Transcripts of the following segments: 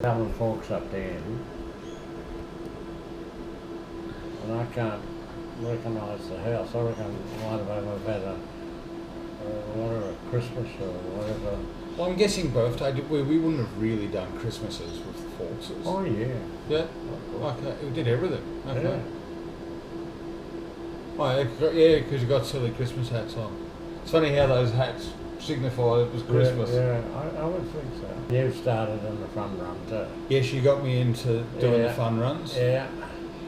Alan Forks up the end, and I can't recognise the house. I reckon might have we've had whatever, Christmas or whatever. Well, I'm guessing birthday. We wouldn't have really done Christmases with the Forkses. Oh yeah. Yeah. Okay. We did everything. Okay. Yeah. Oh yeah, because you got silly Christmas hats on. It's funny how those hats signify it was Christmas. Yeah, I would think so. You started in the fun run too. Yes, you got me into doing the fun runs. Yeah.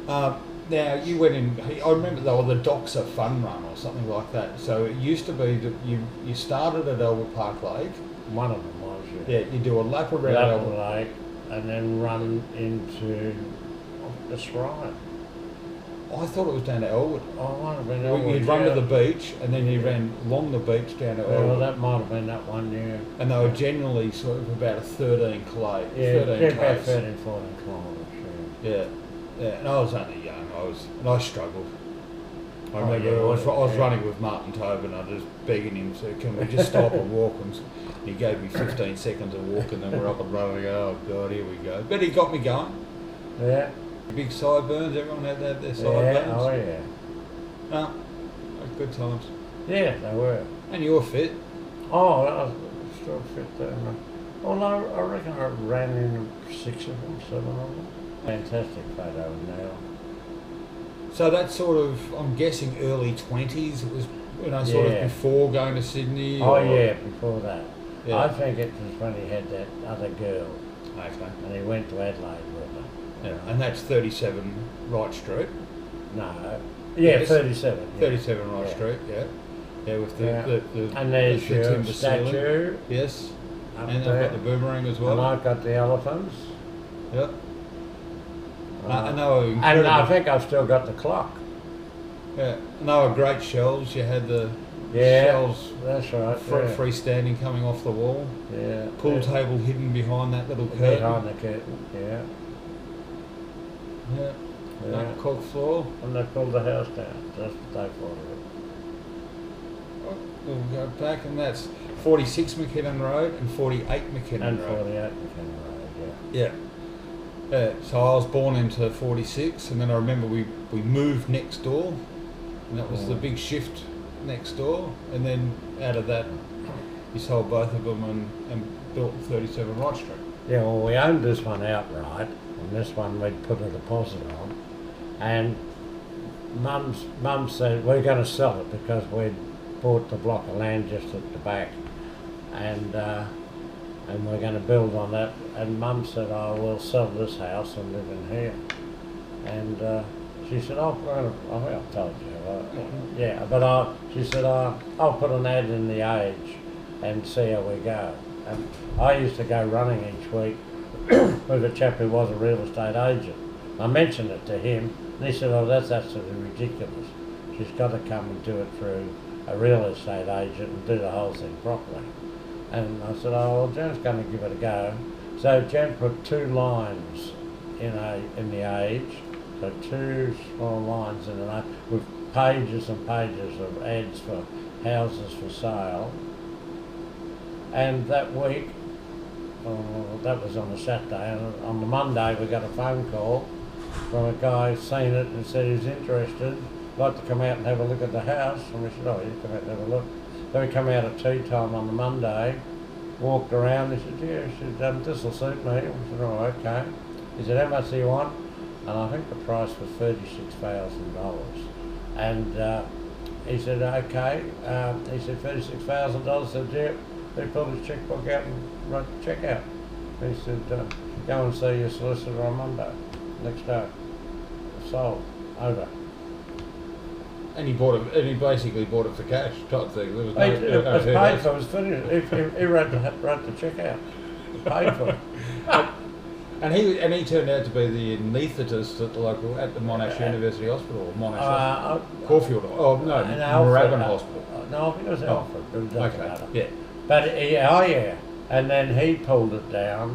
Now you went in. I remember they were the Doxa Fun Run or something like that. So it used to be that you started at Albert Park Lake. One of them was. Yeah, you do a lap around Albert Lake, and then run into the Shrine. I thought it was down to Elwood. Oh, it might have been Elwood. You'd run to the beach, and then you ran along the beach down to Elwood. Well, that might have been that one, yeah. And they were generally sort of about a 13 kilometre. Yeah, about 13, 14 kilometres, yeah. Yeah, and I was only young, I struggled. I remember I was running with Martin Tobin, I was begging him, so can we just stop and walk? And he gave me 15 seconds of walk, and then we're up and running. Oh God, here we go. But he got me going. Yeah. Big sideburns, everyone had their sideburns. Yeah, oh yeah. No, good times. Yeah, they were. And you were fit. Oh, I was still fit there. Well, I reckon I ran in 6 of them, 7 of them. Fantastic photo now. So that's sort of, I'm guessing, early 20s. It was, sort of before going to Sydney. Oh yeah, before that. Yeah. I think it was when he had that other girl. Okay. And he went to Adelaide with her. Yeah. And that's 37 Wright Street. No. Yeah, yes. 37. Yeah. 37 Wright Street. Yeah. Yeah, with the and there's the your timber statue. ceiling. Yes. And I've got the boomerang as well. And I've got the elephants. Yep. And I think I've still got the clock. Yeah. And they were great shelves. You had the shelves. That's right. Freestanding coming off the wall. Yeah. Pool table hidden behind that little curtain. Behind the curtain. Yeah. Yeah. That cork floor. And they pulled the house down. That's what they thought of it. We'll go back, and that's 46 McKinnon Road and 48 McKinnon and Road. 48 McKinnon Road, yeah. Yeah. So I was born into 46, and then I remember we moved next door, and that was the big shift next door, and then out of that, we sold both of them and built 37 Wright Street. Yeah, well, we owned this one outright, and this one we'd put a deposit on, and Mum said we're going to sell it because we'd bought the block of land just at the back, and we're going to build on that. And Mum said, "Oh, we'll sell this house and live in here." And she said, "Oh, I think I've told you, but she said, I'll put an ad in the Age and see how we go." And I used to go running each week with a chap who was a real estate agent. I mentioned it to him, and he said, "Oh, that's absolutely ridiculous. She's got to come and do it through a real estate agent and do the whole thing properly." And I said, "Oh, well, Jen's going to give it a go." So Jen put 2 lines in the Age, so 2 small lines in the Age, with pages and pages of ads for houses for sale. And that week, that was on a Saturday, and on the Monday we got a phone call from a guy seen it and said he's interested, like to come out and have a look at the house. And we said, "Oh, you come out and have a look." So we come out at tea time on the Monday, walked around. He said, "Yeah," he said, "this will suit me." We said, "Oh, okay." He said, "How much do you want?" And I think the price was $36,000. And he said, "Okay." He said, $36,000. I said, "Yeah." He pulled his checkbook out and wrote the check out. He said, "Go and see your solicitor on Monday." Next day, sold, over. And he basically bought it for cash, type thing. There was It was paid for. It was finished. He wrote the check out. Paid for it. And he turned out to be the anaesthetist at the Monash University Hospital, or Monash Caulfield. Oh no, Moorabbin Hospital. No, I think it was Alfred. It doesn't matter. Yeah. But and then he pulled it down,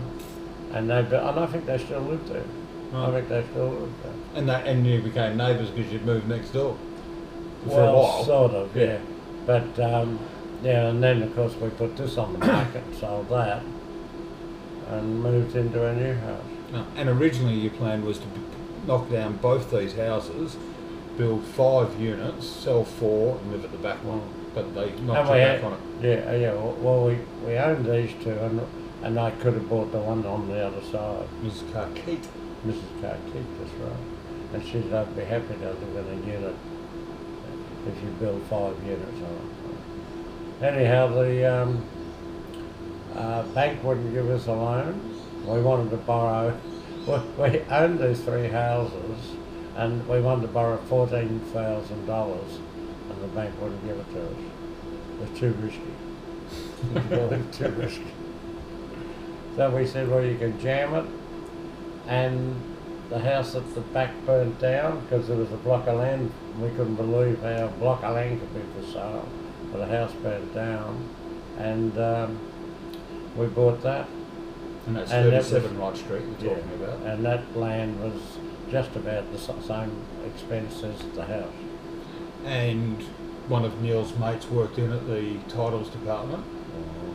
and I think they still live there. Right. I think they still live there. And you became neighbours because you'd moved next door for a while. Sort of, yeah. But and then of course we put this on the market and sold that. and moved into a new house. No. And originally your plan was to knock down both these houses, build 5 units, sell 4 and live at the back one. But they knocked you back on it. Yeah. Well, we owned these 2, and I could have bought the one on the other side. Mrs. Carkeet. Mrs. Carkeet, that's right. And she said, I'd be happy to live in a unit if you build 5 units on it. Anyhow, the bank wouldn't give us a loan. We wanted to borrow. We owned these 3 houses, and we wanted to borrow $14,000, and the bank wouldn't give it to us. It was too risky. It was too risky. So we said, well, you can jam it, and the house at the back burnt down because there was a block of land. We couldn't believe how a block of land could be for sale, but the house burnt down, and we bought that. And that's 37 Wright Street you're talking about. And that land was just about the same expense as the house. And one of Neil's mates worked in at the titles department,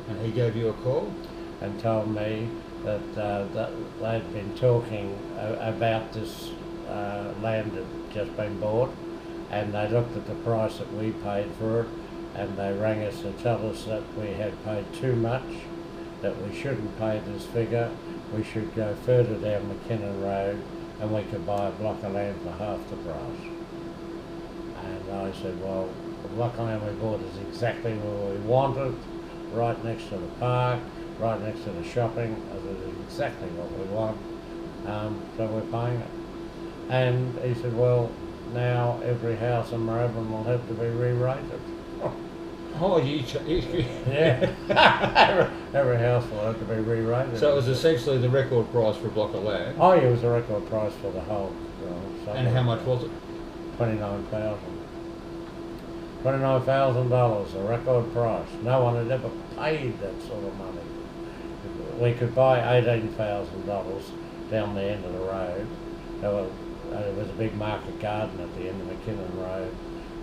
and he gave you a call? And told me that, that they'd been talking about this land that had just been bought, and they looked at the price that we paid for it, and they rang us to tell us that we had paid too much, that we shouldn't pay this figure, we should go further down McKinnon Road and we could buy a block of land for half the price. And I said, well, the block of land we bought is exactly where we wanted, right next to the park, right next to the shopping. I said, it's exactly what we want, so we're paying it. And he said, well, now every house in Moorabbin will have to be re-rated. Oh, Yeah. every house will have to be re-rated. So it was essentially the record price for a block of land. Oh, yeah, it was a record price for the whole. And how much was it? $29,000. $29,000, a record price. No one had ever paid that sort of money. We could buy $18,000 down the end of the road. There was a big market garden at the end of McKinnon Road,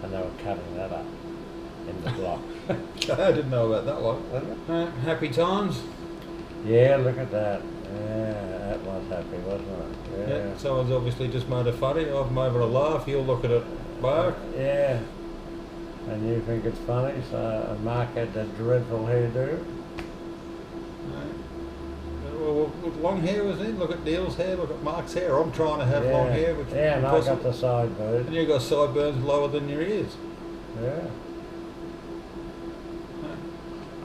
and they were cutting that up in the blocks. I didn't know about that one. Happy times? Yeah, look at that. Yeah, that was happy, wasn't it? Yeah. Someone's obviously just made it funny. I've made it a laugh. You'll look at it, Mark. Yeah. And you think it's funny, so Mark had that dreadful hairdo. Well, long hair was it? Look at Neil's hair, look at Mark's hair. I'm trying to have long hair, which yeah, and impossible. I got the sideburns. And you got sideburns lower than your ears. Yeah.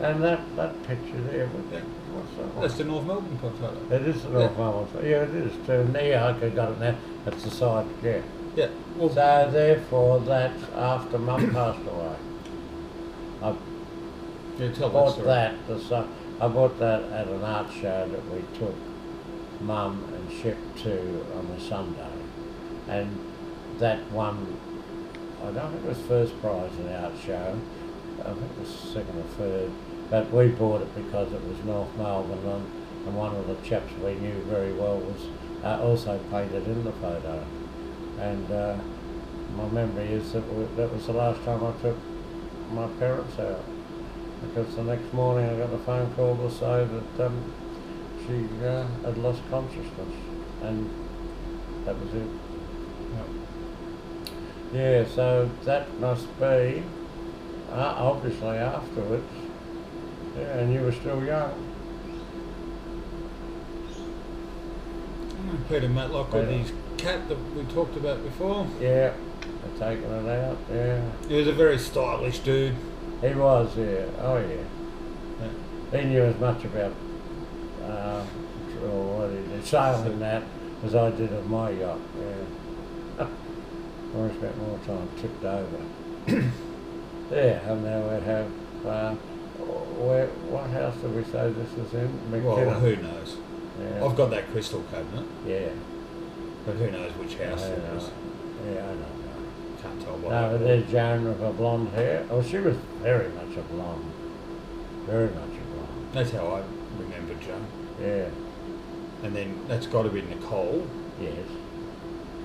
And that picture there, what's that one? That's the North Melbourne photo. It is the North Melbourne photo. Yeah, it is too. Yeah, okay, got it now. That's the side, yeah. Yeah. Well, so therefore, that's after Mum passed away. I bought that. I bought that at an art show that we took Mum and shipped to on a Sunday, and that won. I don't think it was first prize in the art show. I think it was second or third. But we bought it because it was North Melbourne, and one of the chaps we knew very well was also painted in the photo. And my memory is that that was the last time I took my parents out, because the next morning I got a phone call to say that she had lost consciousness, and that was it. Yep. Yeah, so that must be obviously afterwards. Yeah, and you were still young. Peter Matlock with his cat that we talked about before. Yeah, they're taking it out, yeah. He was a very stylish dude. He was, yeah. Oh, yeah. He knew as much about sailing that as I did of my yacht, yeah. I always spent more time tipped over. Yeah, and now we have, what house did we say this is in? Well, who knows? Yeah. I've got that crystal cabinet. Yeah. But who knows which house it is? Yeah, I don't know. Can't tell what. No, but there's Joan with her blonde hair. Oh, she was very much a blonde. Very much a blonde. That's how I remember Joan. Yeah. And then that's got to be Nicole. Yes.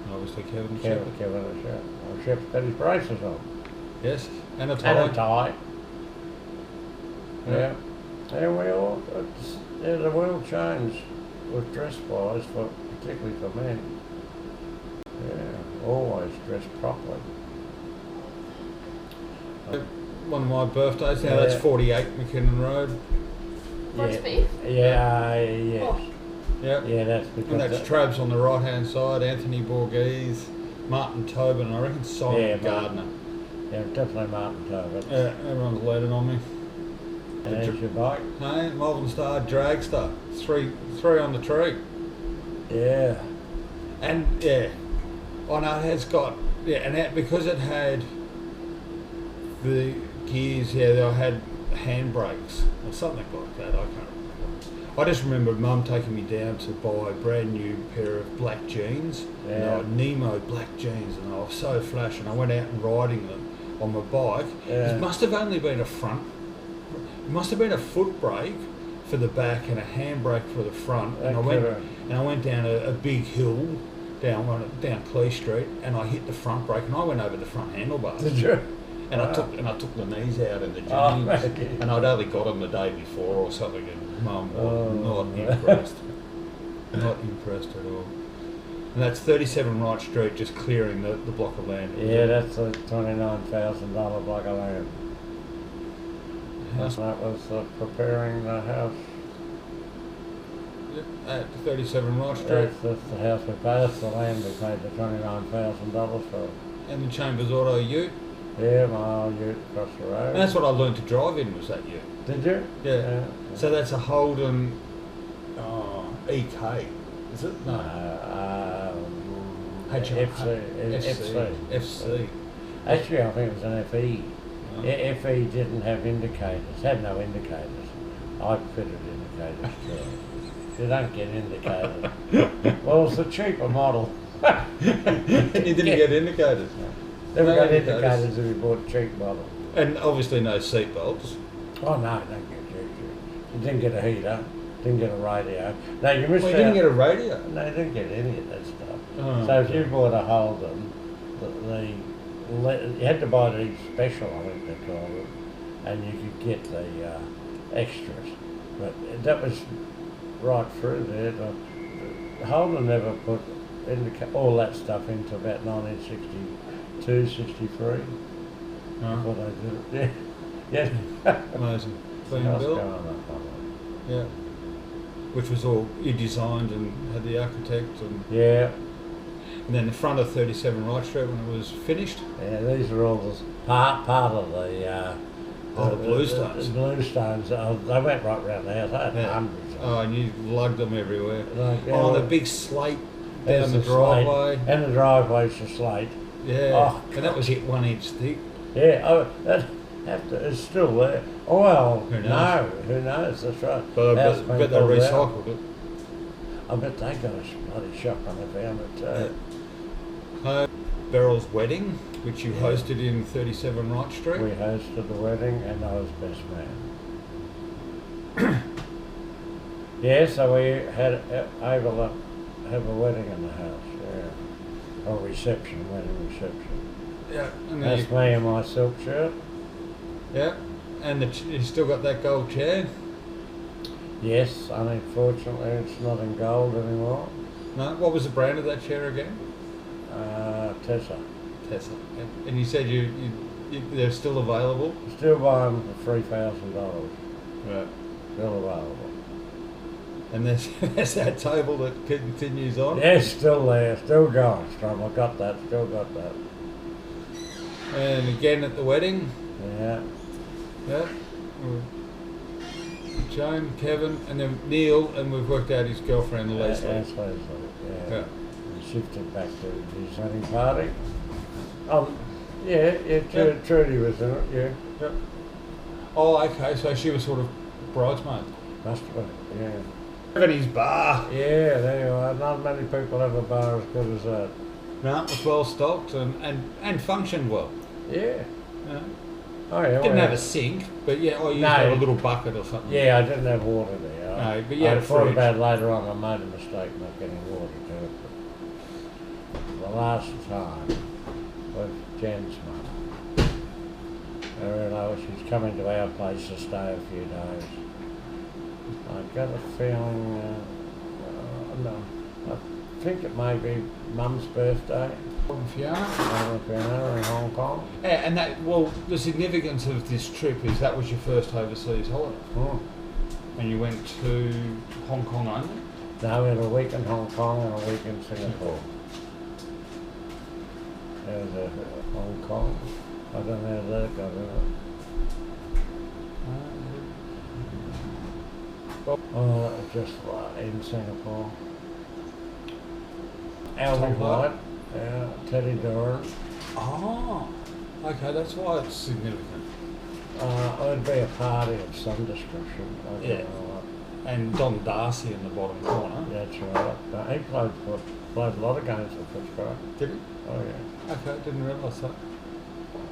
And obviously Kevin Kevin and Shep. Well, Shep's got his braces on. Yes. And a tie. And a tie. Yeah. And we all, Yeah, the wheel change with dress-wise, particularly for men. Yeah, always dressed properly. One of my birthdays now, Yeah. that's 48 McKinnon Road. Roast beef? Yes. Oh. Yep. Yeah, that's because And that's Trabs on the right hand side, Anthony Borghese, Martin Tobin, I reckon Simon Yeah, Gardner. Yeah, definitely Martin Tobin. Yeah, everyone's leaning on me. And there's your bike. Hey, Malvern Star Dragster, three on the tree. Yeah. And yeah, I know it has got, yeah, and that, because it had the gears, yeah, they had handbrakes or something like that, I can't remember. I just remember Mum taking me down to buy a brand new pair of black jeans. Yeah. And they were Nemo black jeans, and they were so flash, and I went out and riding them on my bike. Yeah. It must have only been it must have been a foot brake for the back and a handbrake for the front. And I went down a big hill down Clee Street, and I hit the front brake, and I went over the front handlebars. Did you? And Wow. I took the knees out in the jeans, Oh, and I'd only got them the day before or something, and Mum was not no. impressed. Not impressed at all. And that's 37 Wright Street, just clearing the block of land. Yeah, that's a $29,000 block of land. House That was preparing the house. at 37 Wright Street. That's the house we paid. That's the land we paid the $29,000 for. And the Chambers Auto Ute. Yeah, my old ute across the road. And that's what I learned to drive in, was that ute. Did you? Yeah. So that's a Holden EK, is it? No. FC. Actually, I think it was an FE. Oh. FE didn't have indicators, had no indicators. I fitted indicators to it. You don't get indicators. Well, it's a cheaper model. You didn't get indicators. Never No got indicators. indicators if you bought a cheap model. And obviously no seat belts. Oh no, don't get cheap. You didn't get a heater, didn't get a radio. No, you missed Well, you out. didn't get a radio. No, you didn't get any of that stuff. Oh, So if okay. you bought a Holden, you had to buy the special, I think they called it, and you could get the extras. But that was right through there. The Holden never put all that stuff into about 1962, 63. Oh, What they did. Yeah. Yeah. amazing. Clean What's bill. going on up on Yeah. Which was all you designed and had the architect, and it? Yeah. then the front of 37 Wright Street when it was finished. Yeah, these are all the part of the The bluestones. The bluestones. They went right round the house. I had Yeah. hundreds of them. Oh, and you lugged them everywhere. Like, yeah, Oh, the well, big slate there's down the slate, driveway. and the driveway's a slate. Yeah, Oh, and that was it 1 inch thick. Yeah, it's still there. Oh well, Who knows? no, who knows? That's right. But I House bet, been bet they pulled out. recycled it. I bet they got a bloody shock when they found it too. Beryl's wedding, which you hosted in 37 Wright Street. We hosted the wedding, and I was best man. Yeah, so we had able to have a wedding in the house. Yeah, or reception, wedding reception. Yeah, and then That's me in my silk shirt. yeah, and you still got that gold chair. Yes, unfortunately it's not in gold anymore. No, what was the brand of that chair again? Tessa. Tesla. Yeah. And you said they're still available. Still buying for $3,000. Right. Still available. And there's that table that continues on. Yeah, still there, still going strong. I got that, still got that. And again at the wedding. Yeah. Yeah. Joan, Kevin, and then Neil, and we've worked out his girlfriend Leslie. That's Leslie, yeah. Yeah. We shifted back to his wedding party. Yeah, Yep. Trudy was in it, yeah. Yep. Oh, okay. So she was sort of bridesmaid. Must have been, yeah. Kevin, his bar. Yeah, there you are. Not many people have a bar as good as that. No, it was well stocked and functioned well. Yeah. Yeah. Oh, yeah. Didn't well, have a sink, but yeah, I used No. to have a little bucket or something. Yeah, I didn't have water there. No, but you had I a thought fridge. about later on I made a mistake not getting water to it. But the last time was Jen's mum. She's coming to our place to stay a few days. I got a feeling, no, I think it may be Mum's birthday. Fiona. Fiona in Hong Kong. And that, well, the significance of this trip is that was your first overseas holiday. Hmm. And you went to Hong Kong only? No, we had a week in Hong Kong and a week in Singapore. There was a Hong Kong. I don't know how that got in it. Oh, that was just right in Singapore. Alvin White, yeah, Teddy Doran. Oh, okay, that's why it's significant. It'd be a party of some description. I don't Yeah. know what. And Don Darcy in the bottom corner. That's right. He played a lot of games for Footscray. Did he? Oh yeah. Okay, didn't realise that.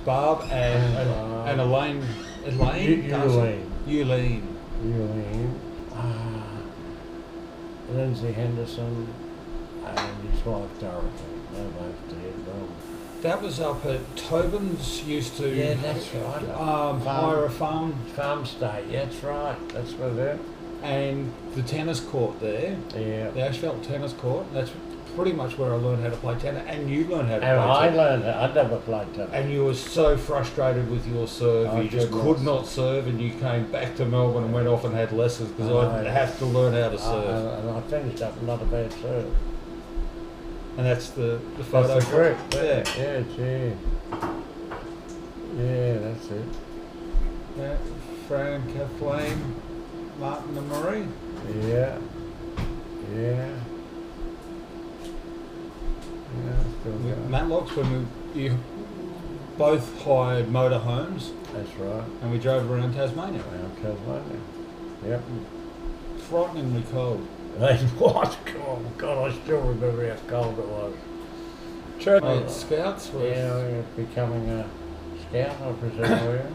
Barb and Elaine. Euleen. Euleen. Lindsay Henderson and his wife Dorothy. They're both dead. That was up at Tobin's, used to Yeah, that's right. hire a farm. Farm stay. That's right. That's where they're. And the tennis court there, Yeah. the asphalt tennis court, that's pretty much where I learned how to play tennis. And you learned how to And play I tennis. learned it. I never played tennis. And you were so frustrated with your serve, I you just could could not. not serve, and you came back to Melbourne and went off and had lessons because I I know. have to learn how to serve. And I finished up not a bad serve. And that's the photo. That's the group. Yeah. Yeah, yeah, that's it. Yeah. Fran, Kathleen, Martin and Marie. Yeah. Yeah. Yeah, still going. Matlocks, when you both hired motorhomes That's right. and we drove around Tasmania. Around Tasmania. Yep. Frighteningly cold. It was cold. God, I still remember how cold it was. Church Scouts was. Yeah, you're becoming a scout, I presume, were you?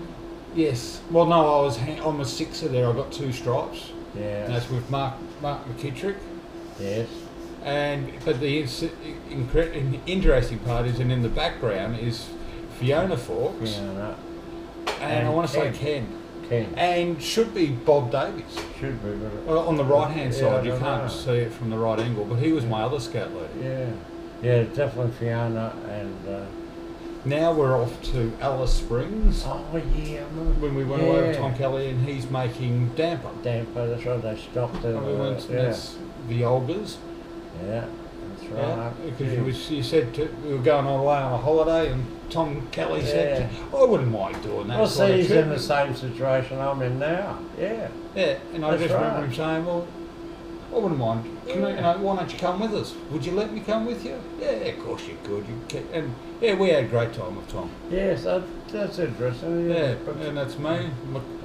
Yes. Well, no, I'm a sixer there. I got 2 stripes. Yeah. And that's with Mark McKittrick. Yes. But the interesting part is, and in the background is Fiona Fawkes, Fiona. and I want to say Ken, Ken. and should be Bob Davies. Should be, but Well, on the right hand Yeah, side, I you don't can't know. see it from the right angle, but he was my other scout leader. yeah. Yeah, definitely Fiona and. Now we're off to Alice Springs. Oh, yeah. I remember. When we went away with Yeah. Tom Kelly, and he's making damper. Damper, that's right, they stopped it. And we went to yeah. the Olgas. Yeah, that's Yeah, right. because you said we were going away on a holiday, and Tom Kelly said, I wouldn't mind doing that. Well, sort see, of he's trip." in the same situation I'm in now. Yeah. Yeah, and I That's just remember right. him saying, well, I wouldn't mind. Why don't you come with us? Would you let me come with you? Yeah, of course you could. And yeah, we had a great time with Tom. Yes, that's interesting. Yeah, But and that's me.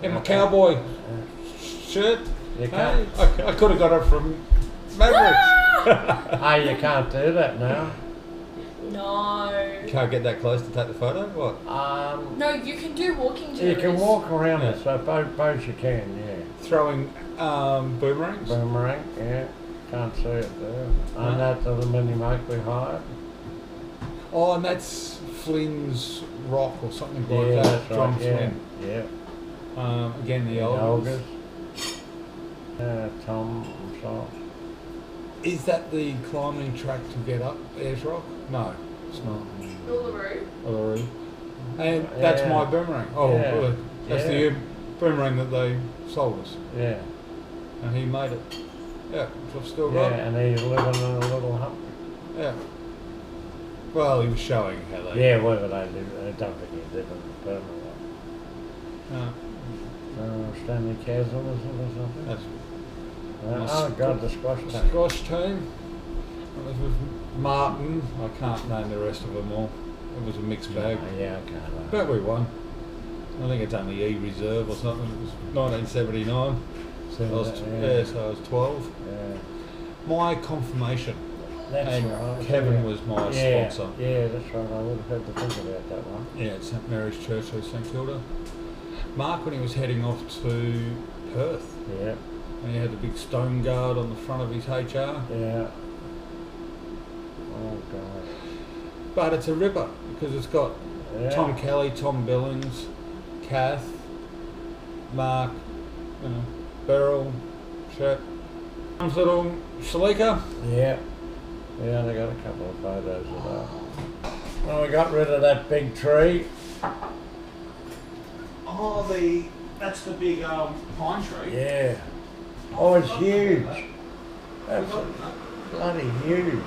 In my cowboy shirt. you Hey, can't. I could have got it from Mavericks. Hey, you can't do that now. No. Can't get that close to take the photo? What? No, you can do walking tours. You can walk around Yeah. it, so both you can, yeah. Throwing boomerangs? Boomerang, yeah. Can't see it there. No. And that other mini make we hired. Oh, and that's Flynn's Rock or something like Yeah, that. that's John right, yeah. Flynn. Yeah. Again, the The old. Olgas. Tom himself. Is that the climbing track to get up Ayers Rock? No, it's not. Uluru. Uluru. And that's Yeah. my boomerang. Oh, Yeah. well, that's Yeah. the boomerang that they sold us. Yeah. And he made it. Yeah, so I've still Yeah, got it. and he's living in a little hut. Yeah. Well, he was showing how they. Yeah, whether they live, I don't think he live in the permanent one. Stanley Castle, is it, or something? That's Oh, God, the squash the team. squash team. It was with Martin. I can't name the rest of them all. It was a mixed bag. Yeah, I can't. But we won. I think it's only E Reserve or something. It was 1979. So I was, so I was 12. Yeah. My confirmation. That's And right. Kevin yeah. was my Yeah, sponsor. Yeah, that's right. I would have had to think about that one. Yeah, at St Mary's Church of St Kilda. Mark, when he was heading off to Perth, Yeah, and he had a big stone guard on the front of his HR. yeah. Oh, God. But it's a ripper because it's got Yeah. Tom Kelly, Tom Billings, Kath, Mark, Beryl, So, nice little Shalika. Yeah. We only got a couple of photos of that. Well, we got rid of that big tree. Oh, that's the big pine tree. Yeah. Oh, it's huge. That's bloody huge.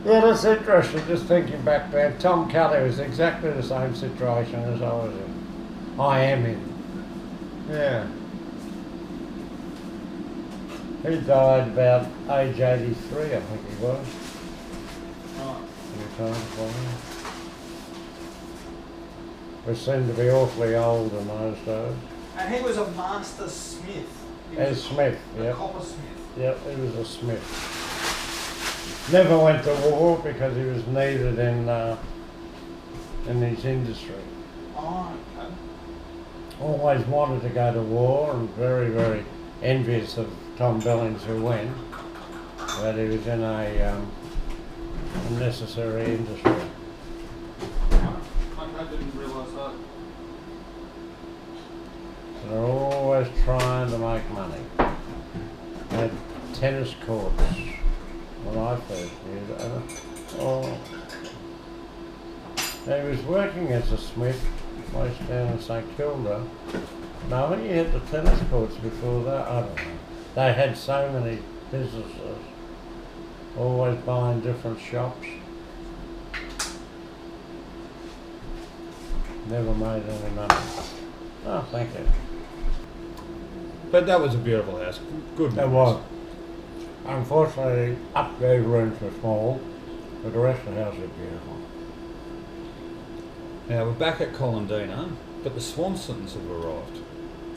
Yeah, that's interesting, just thinking back there. Tom Kelly was exactly the same situation as I was in. I am in. Yeah. He died about age 83, I think he was. Right. Retired for him. We seemed to be awfully old in those days. And he was a master smith. He And was Smith, a yep. coppersmith. Yep, he was a smith. Never went to war because he was needed in his industry. Oh, okay. Always wanted to go to war and very, very envious of Tom Billings who went. But he was in a unnecessary industry. I didn't realise that. They're always trying to make money. They had tennis courts when I first knew that. Oh. He was working as a smith, place down in St Kilda. No, I think he had the tennis courts before that. I don't know. They had so many businesses, always buying different shops. Never made any money. Oh, thank you. But that was a beautiful house. Good. It memories. was. Unfortunately, upgrade rooms were small, but the rest of the house was beautiful. Now we're back at Colindina, but the Swansons have arrived.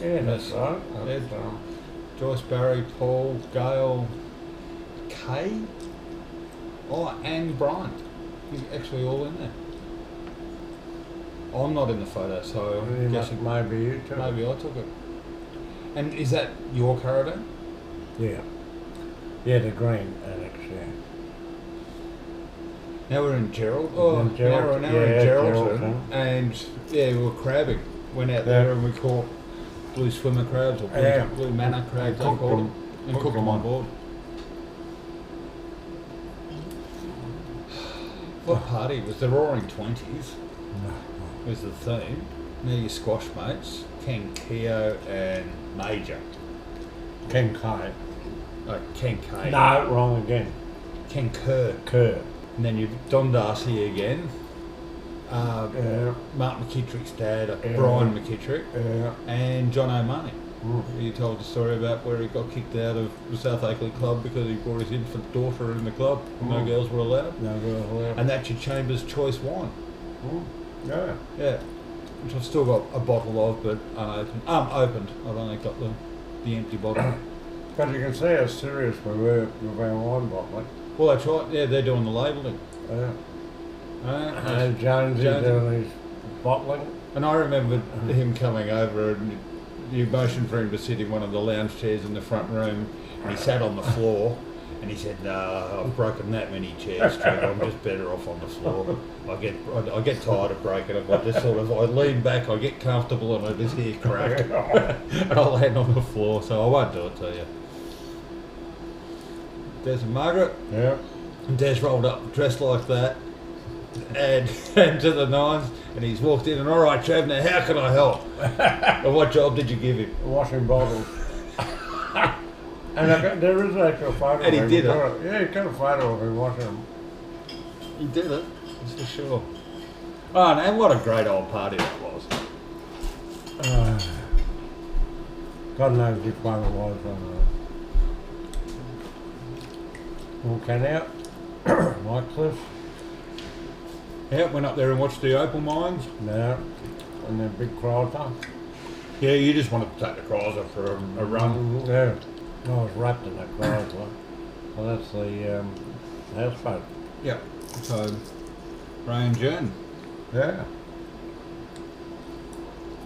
Yeah, that's right. Ed, That's, Joyce, Barry, Paul, Gail, Kay, and Brian. He's actually all in there. I'm not in the photo, so I'm guessing maybe you too. maybe I took it. And is that your caravan? Yeah. Yeah, the green annex, yeah. Now we're in Gerald. Oh, In Gerald- now we're in yeah, Geraldton, Geraldton. and yeah, we were crabbing. Went out there and we caught blue swimmer crabs or blue manna crabs. They Cooked called them. and cooked them on board. What party was the Roaring Twenties? Was the theme. Now your squash mates, Ken Keogh and Major. Ken Kite. Ken K. No, wrong again. Ken Kerr. Kerr. And then you've Don Darcy again. Yeah. Mark McKittrick's dad, Yeah. Brian McKittrick, Yeah. and John O'Money. Mm. You told the story about where he got kicked out of the South Oakley Club because he brought his infant daughter in the club. No Mm. girls were allowed. No, go And that's your Chambers Choice wine. Yeah. Yeah. Which I've still got a bottle of, but unopened. Opened. I've only got the empty bottle. But you can see how serious we were with our wine bottling. Well, that's right. Yeah, they're doing the labelling. Yeah. That's- And Jonesy doing his bottling. And I remember him coming over and you motioned for him to sit in one of the lounge chairs in the front room and he sat on the floor and he said, "No, I've broken that many chairs, Trevor. I'm just better off on the floor. I get tired of breaking them. I just sort of, I lean back, I get comfortable and I just hear crack and I land on the floor, so I won't do it to you." There's Margaret. Yeah. And Des rolled up dressed like that and to the nines and he's walked in and, "All right, Trav, now how can I help?" And what job did you give him? Washing bottles. And there is actually a photo And he of him. did it. Yeah, he got a photo of him washing them. He did it, that's for sure. Oh, and what a great old party that was. God knows which one it was. Walking out, Whitecliff. Yeah, went up there and watched the opal mines. Yeah, and the big crawler. Yeah, you just wanted to take the crawler for a run. Yeah, I was wrapped in that crawler. Well, that's the houseboat. Yeah, so Ray and Jen. Yeah.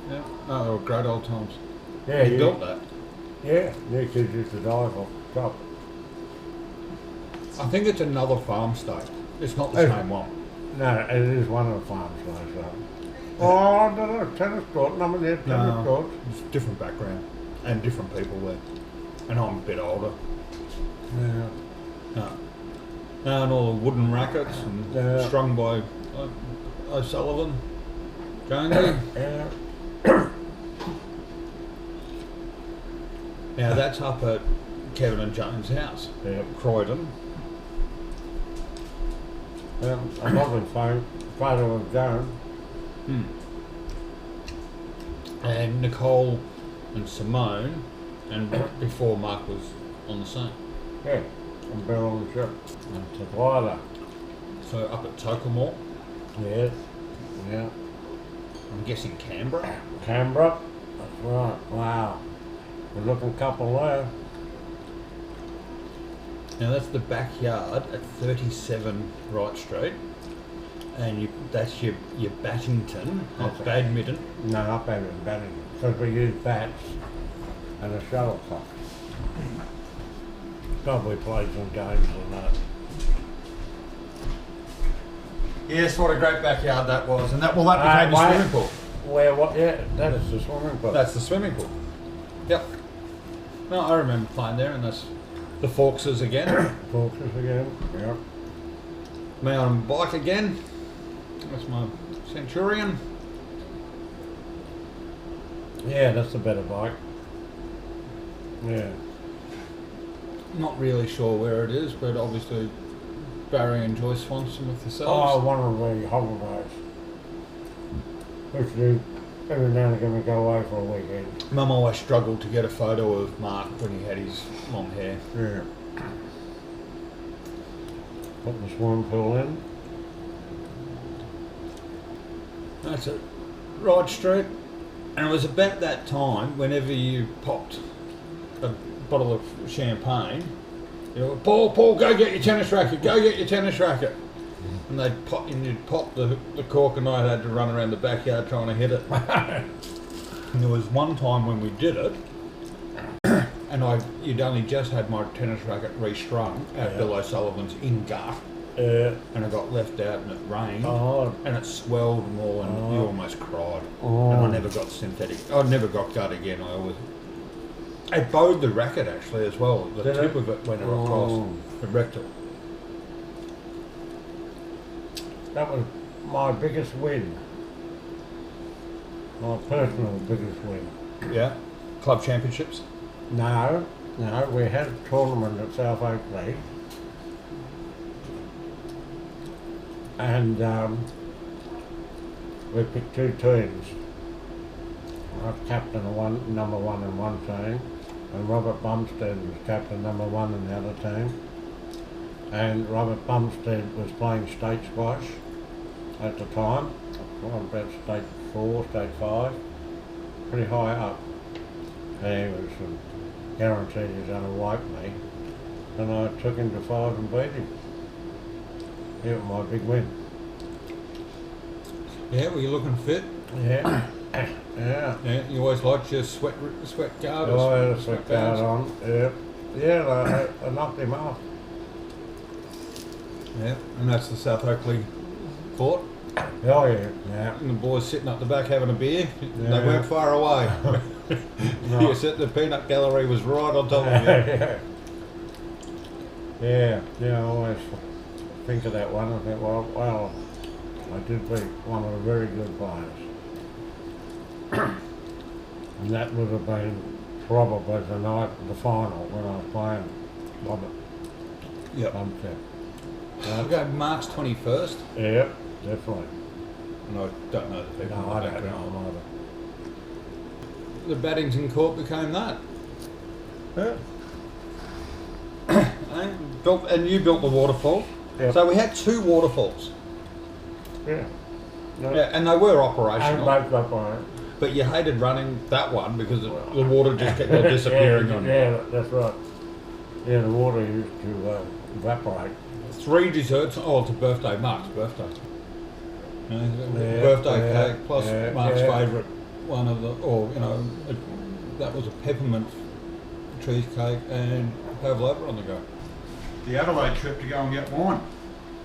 Yeah, oh, they were great old times. Yeah, He built that. Yeah, you kids used to dive off the top. I think it's another farm state. It's not the Oh. same one. No, it is one of the farms like that. Oh, I don't know, tennis court, no, yeah, tennis court. It's a different background. and different people there. And I'm a bit older. Yeah. And all the wooden rackets and Yeah. strung by O'Sullivan, Jonesy. Yeah. Now that's up at Kevin and Jane's house, Yeah. Croydon. A lovely photo of Joan. And Nicole and Simone, and before Mark was on the scene. Yeah. And Bill on the ship. And Tawada. So up at Tokemore, Yes. Yeah. I'm guessing Canberra. Canberra. That's right. Wow. Good looking couple there. Now that's the backyard at 37 Wright Street, and that's your badminton, not That's it. badminton. No, not batting. Because we use bats and a shuttlecock. God, we played some games and that. Yes, what a great backyard that was, and that became the wait. swimming pool. Where what? Yeah, that is the swimming pool. That's the swimming pool. Yep. No, I remember playing there, and that's the Forkses again. Forces again. Yep. Me on a bike again. That's my Centurion. Yeah, that's a better bike. Yeah. Not really sure where it is, but obviously Barry and Joyce Swanson with Oh, yourselves. one of the holidays. Which do every now and again we go away for a weekend. Mum always struggled to get a photo of Mark when he had his long hair. Yeah. Put the swimming pool in. That's it. Rod Street. And it was about that time, whenever you popped a bottle of champagne, you know, Paul, go get your tennis racket, And you'd pop the cork, and I had to run around the backyard trying to hit it. And there was one time when we did it, and you'd only just had my tennis racket restrung at Bill O'Sullivan's in Guff, and I got left out and it rained, and it swelled and all, and you almost cried. And I never got synthetic. I never got gut again. I bowed the racket actually as well. The Did tip it? of it went across. It wrecked it. That was my biggest win. My personal biggest win. Yeah. Club championships. No, we had a tournament at South Oakley. And we picked two teams. I was captain of number one in one team, and Robert Bumstead was captain number one in the other team. And Robert Bumstead was playing state squash at the time. Well, about state 4, state 5, pretty high up. And he was guaranteed he was going to wipe me. And I took him to 5 and beat him. It was my big win. Yeah, were you looking fit? Yeah. Yeah. Yeah, you always liked your sweat guard. Oh, I had a sweat guard on. Yeah. Yeah, I knocked him off. Yeah, and that's the South Oakley court. Oh, yeah. Yeah. And the boys sitting up the back having a beer. Yeah. They weren't far away. No. You said the peanut gallery was right on top of you. Yeah. Yeah, I always think of that one. I think, well, I did beat one of the very good players. And that would have been probably the night of the final when I was playing Robert. Yep. Bumstead. Okay, March 21st. Yeah, definitely. And I don't know the people. No, in the I don't background. know The Baddington Court became that. either. And you built the waterfall. Yep. So we had 2 waterfalls. Yeah. No, Yeah, and they were and operational. both up on it. But you hated running that one because the water just kept on disappearing on you. Yeah, that's right. Yeah, the water used to evaporate. 3 desserts. Oh, it's a birthday, Mark's birthday. Yeah, Birthday yeah, cake plus yeah, Mark's yeah. favourite one of the, that was a peppermint cheesecake and pavlova on the go. The Adelaide trip to go and get wine.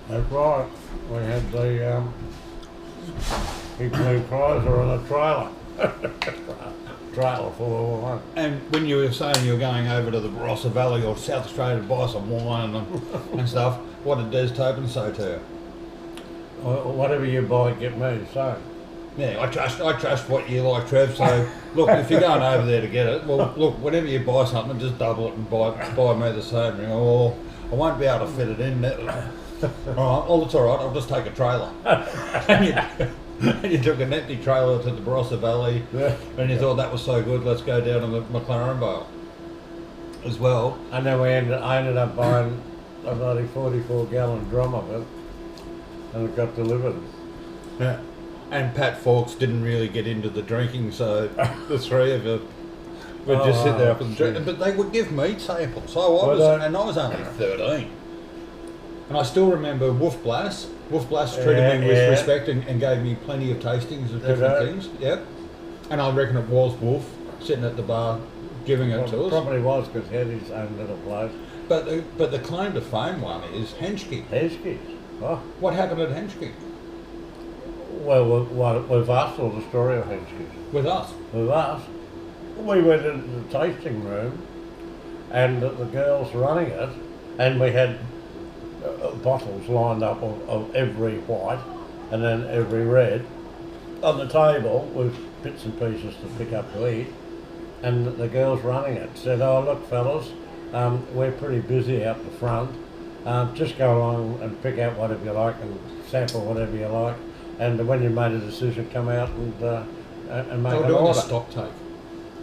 That's right. We had the Big Blue Chrysler on a trailer. Trailer full of wine. And when you were saying you were going over to the Barossa Valley or South Australia to buy some wine and stuff, what did Des Tobin say to you? Whatever you buy, get me. So, Yeah, I trust what you like, Trev. So, look, if you're going over there to get it, well, look, whenever you buy something, just double it and buy me the same. You know, well, I won't be able to fit it in. All right, well, it's all right. I'll just take a trailer. And you took an empty trailer to the Barossa Valley, and you thought that was so good. Let's go down to the McLaren Vale as well. and then I ended up buying a bloody 44-gallon drum of it, and it got delivered. Yeah. And Pat Fawkes didn't really get into the drinking, so the three of you would just sit there up and drink. But they would give me samples. So I was only 13. And I still remember Wolf Blass. Wolf Blass treated me with respect and gave me plenty of tastings of different things. Yep. And I reckon it was Wolf sitting at the bar giving it to us. Probably was, because he had his own little place. But the claim to fame one is Henschke. Henschke's. Oh. What happened at Henschke? Well, with us, or the story of Henschke's? With us? With us. We went into the tasting room, and the girls running it, and we had bottles lined up of every white and then every red on the table with bits and pieces to pick up to eat. And the girls running it said, "Oh, look, fellas, we're pretty busy out the front. Just go along and pick out whatever you like and sample whatever you like. And when you made a decision, come out and make We're an doing order." a stock take.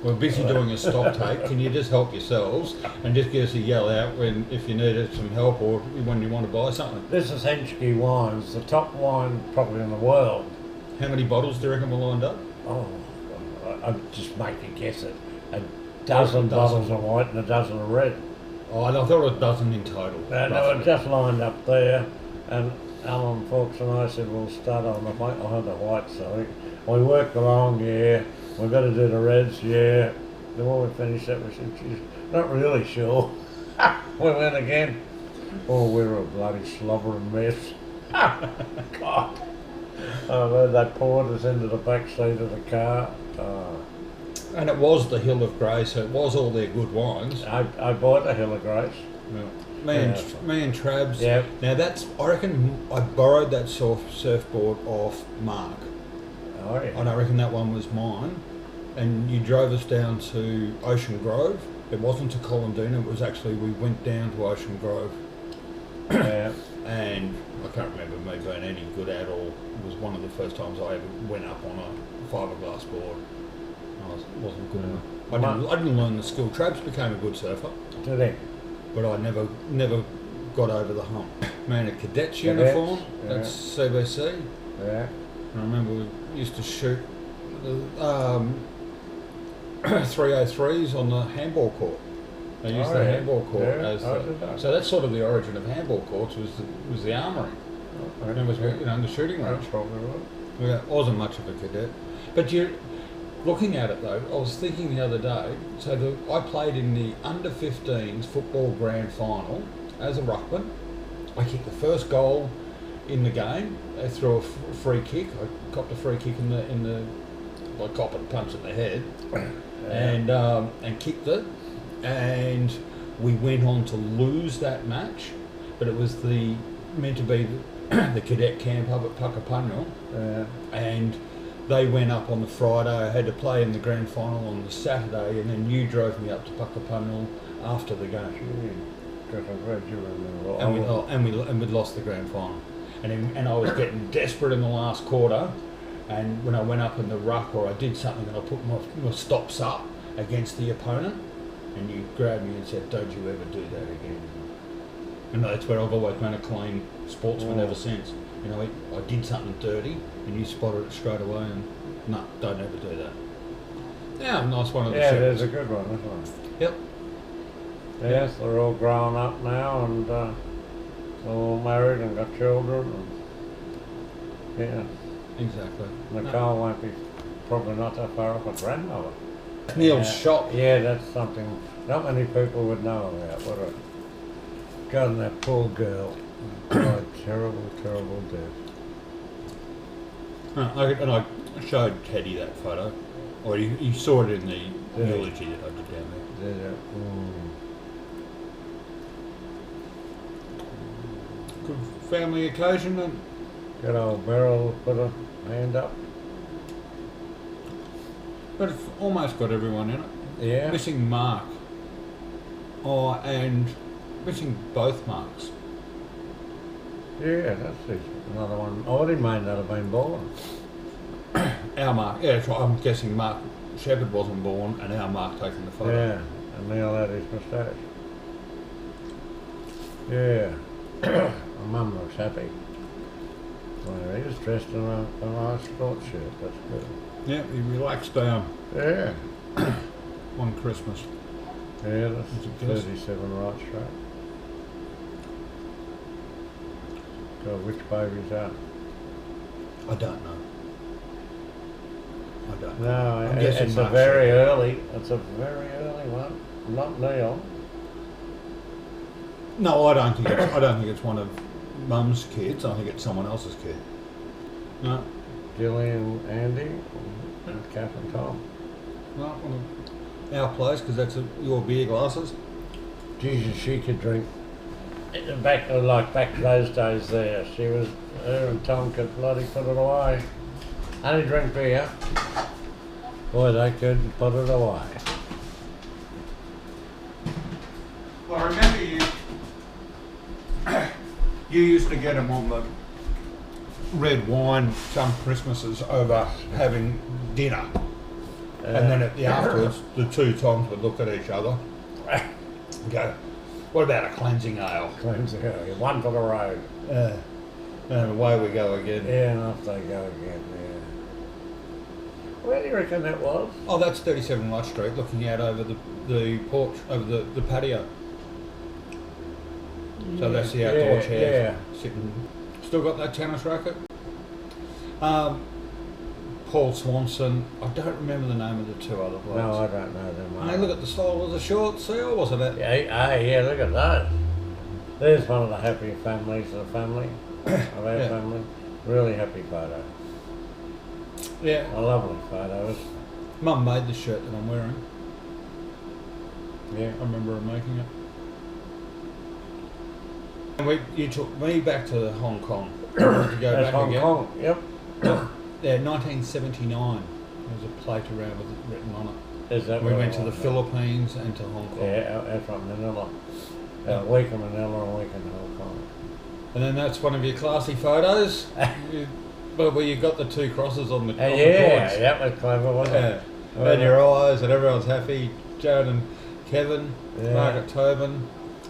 We're busy doing a stock take. Can you just help yourselves and just give us a yell out if you needed some help or when you want to buy something? This is Henschke Wines, the top wine probably in the world. How many bottles do you reckon were lined up? Oh, I'd just make you guess it. A dozen bottles of white and a dozen of red. Oh, I thought it was a dozen in total. They were just lined up there, and Alan Fawkes and I said, "We'll start on the white." I'll have the white, so we worked along, yeah. We've got to do the reds, yeah. The more we finished that, we said, "Geez, not really sure." We went again. Oh, we were a bloody slobbering mess. God. Oh, they poured us into the back seat of the car. And it was the Hill of Grace, so it was all their good wines. I bought a Hill of Grace. Yeah. Me and Trabs. Yep. Now I reckon I borrowed that surfboard off Mark. Oh, yeah. And I reckon that one was mine. And you drove us down to Ocean Grove. It wasn't to Colindina, it was actually, we went down to Ocean Grove. Yeah. And I can't remember me being any good at all. It was one of the first times I ever went up on a fiberglass board. Wasn't good enough. I didn't learn the skill. Trabs became a good surfer. Did he? But I never got over the hump. Man, a cadet's uniform, yeah. that's CBC. Yeah. I remember we used to shoot 303s on the handball court. They used the handball court as so that's sort of the origin of handball courts was the armoury. And it was the shooting range. That's probably right. Yeah, I wasn't much of a cadet. But looking at it though, I was thinking the other day, so I played in the under-15s football grand final as a ruckman. I kicked the first goal in the game. They threw a free kick. I copped a free kick I copped a punch in the head, and kicked it, and we went on to lose that match. But it was meant to be the cadet camp up at Puckapunyal, and they went up on the Friday. I had to play in the grand final on the Saturday, and then you drove me up to Puckapunyal after the game. And we'd lost the grand final. And I was getting desperate in the last quarter, and when I went up in the ruck or I did something and I put my stops up against the opponent, and you grabbed me and said, "Don't you ever do that again." And that's where I've always been a clean sportsman ever since. You know, I did something dirty and you spotted it straight away and, no, don't ever do that. Yeah, nice one of the Yeah, shepherds. there's a good one, this one. Yep. Yes, they're all grown up now and they're all married and got children. And, yeah. Exactly. Nicole won't be probably not that far off a grandmother. Neil's shop. Yeah, that's something not many people would know about. What a God, and that poor girl. Oh, terrible, terrible death. And I showed Teddy that photo. Or you saw it in the Yeah. eulogy that I did down there. Did it? Good family occasion, and Good old Beryl put a hand up. but it's almost got everyone in it. Yeah. Missing Mark. Oh, and missing both Marks. Yeah, that's it. Another one. Audie may not have been born. Our Mark, yeah, that's right. I'm guessing Mark Shepherd wasn't born, and our Mark taking the photo. Yeah, and Neil had his moustache. Yeah. My mum looks happy. Well, he was dressed in a nice sports shirt. That's good. Yeah, he relaxed down Yeah. on Christmas. Yeah, that's Yes. 37 right straight. So which baby's that? I don't know. I don't know. No, I'm guessing it's a Mark very Shepherd. early. It's a very early one. Not Neil. No, I don't think it's one of Mum's kids. I think it's someone else's kid. No, Gillian, Andy, and Kath and Tom. no, one of our place because that's your beer glasses. Jesus, she could drink. Back those days there, her and Tom could bloody put it away. Only drink beer. Boy, they could put it away. Well, I remember you used to get them on the red wine some Christmases over having dinner. And then at the afterwards, the two Toms would look at each other and go, what about a cleansing ale? Cleansing ale, one for the road. And away we go again. Yeah, and off they go again, yeah. Where do you reckon that was? Oh, that's 37 Light Street, looking out over the porch, over the patio. So that's the outdoor chair. Sitting. Still got that tennis racket. Paul Swanson. I don't remember the name of the two other blokes. No, I don't know them. Hey, look at the style of the shorts. See, or wasn't it? Yeah, look at those. There's one of the happy families of the family, of our Yeah. family. Really happy photo. Yeah. A lovely photo. Mum made the shirt that I'm wearing. Yeah. I remember her making it. And you took me back to Hong Kong. To go That's back Hong again. Kong, yep. Yeah, 1979. There was a plate around with it written on it. Is that We where went it to the was? Philippines and to Hong Kong. Yeah, out from Manila. Yeah. A week in Manila and a week in Hong Kong. And then that's one of your classy photos. Where you got the two crosses on the, on the Yeah, cords. that was clever, wasn't Yeah. it? And your eyes, and everyone's happy. Jared and Kevin, Yeah. Margaret Tobin.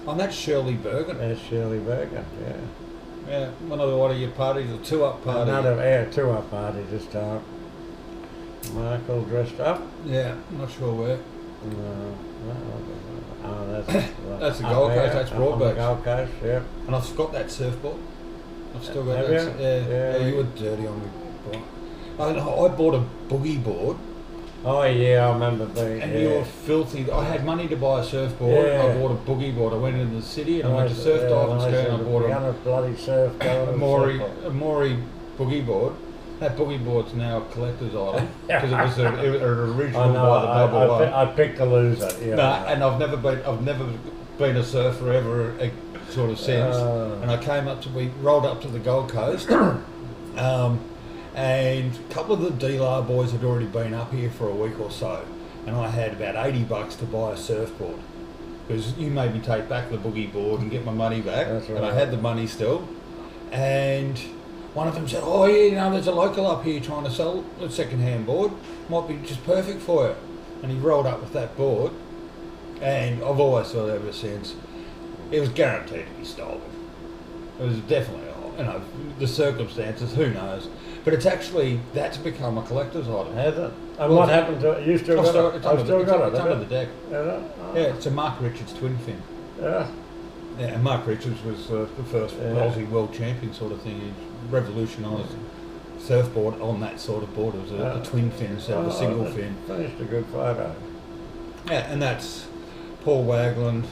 Oh, that's Shirley Bergen. There's Shirley Bergen, yeah. Yeah, one of your parties, a two-up party. Another two-up party this time. Michael dressed up. Yeah, not sure where. Oh, That's the up Gold Coast, there, that's up on the Broadbeach. Gold Coast, yeah. And I've got that surfboard. I've still got Have that. you? Yeah, Yeah. you were dirty on me. I bought a boogie board, Oh yeah, I remember being. and yeah. you were filthy. I had money to buy a surfboard. Yeah. I bought a boogie board. I went into the city and I went to Surf Diving School and I bought a bloody surf a Maury boogie board. That boogie board's now a collector's item because it was an original I know. by the Bubble One. I picked a loser. Yeah. Nah, and I've never been a surfer ever sort of since. And I we rolled up to the Gold Coast, and a couple of the D-Lar boys had already been up here for a week or so, and I had about $80 to buy a surfboard because you made me take back the boogie board and get my money back, That's right. and I had the money still, and one of them said, oh yeah, there's a local up here trying to sell a second-hand board, might be just perfect for you. And he rolled up with that board, and I've always thought ever since, it was guaranteed to be stolen. It was definitely, the circumstances, who knows. But that's become a collector's item. Has it? And what happened to it? You still got it? It's I've under, still it's got it's it. under the deck. Is it? Oh. Yeah, it's a Mark Richards twin fin. Yeah. Yeah, and Mark Richards was the first Yeah. Aussie world champion sort of thing. He revolutionised surfboard on that sort of board. It was a twin fin instead of a single fin. Finished a good photo. Yeah, and that's Paul Wagland.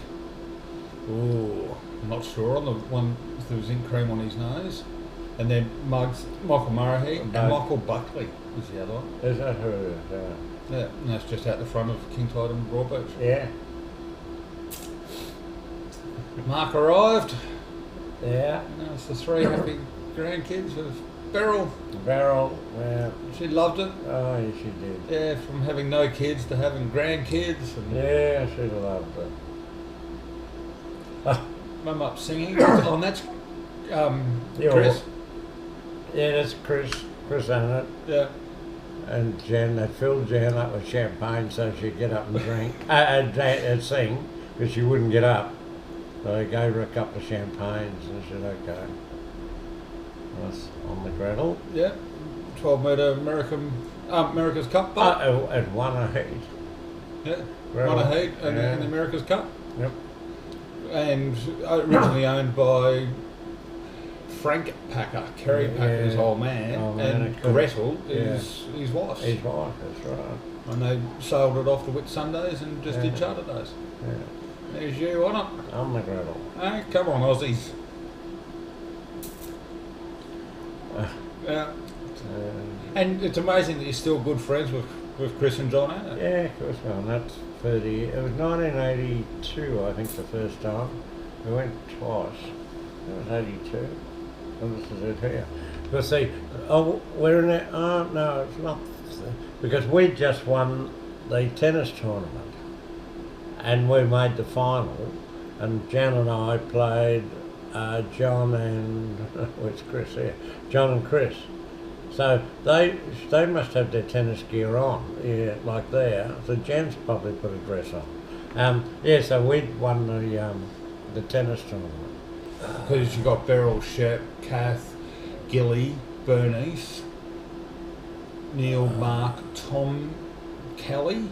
Ooh, I'm not sure on the one if there was ink cream on his nose. And then Michael Murray and Bug. Michael Buckley was the other one. Is that who it is? Yeah, and that's just out the front of King Tide and Broadbeach. Yeah. Mark arrived. Yeah. And that's the 3 happy grandkids of Beryl. Beryl, yeah. She loved it. Oh, yeah, she did. Yeah, from having no kids to having grandkids. And Yeah, she loved it. Oh, Mum up singing. Oh, and that's Yeah, Chris. yeah, that's Chris and it. Yeah. And Jen, they filled Jen up with champagne so she'd get up and drink, and sing, because she wouldn't get up. So they gave her a couple of champagnes and she said, okay. That's on the griddle. Yeah. 12-metre America's Cup boat. And won a heat. Yeah. Griddle. Won a heat in Yeah. the America's Cup. Yep. And originally owned by Frank Packer, Kerry Packer's Yeah. old man, Old man, and it could- Gretel yeah. is his wife. His wife, that's right. And they sailed it off to Whit Sundays and just did Yeah. charter days. Yeah. There's you on it. On the griddle. Hey, come on, Aussies. Yeah. And it's amazing that you're still good friends with Chris and John, ain't it? Yeah, of course, well, that's 30. It was 1982, I think, the first time. We went twice. It was 82. And this is it here. But see, we're in it. Oh, no, it's not. Because we just won the tennis tournament. And we made the final. And Jan and I played John and, where's Chris here? John and Chris. So they must have their tennis gear on, yeah, like there. So Jan's probably put a dress on. Yeah, so we'd won the tennis tournament. Because you got Beryl, Shep, Kath, Gilly, Bernice, Neil, Mark, Tom, Kelly,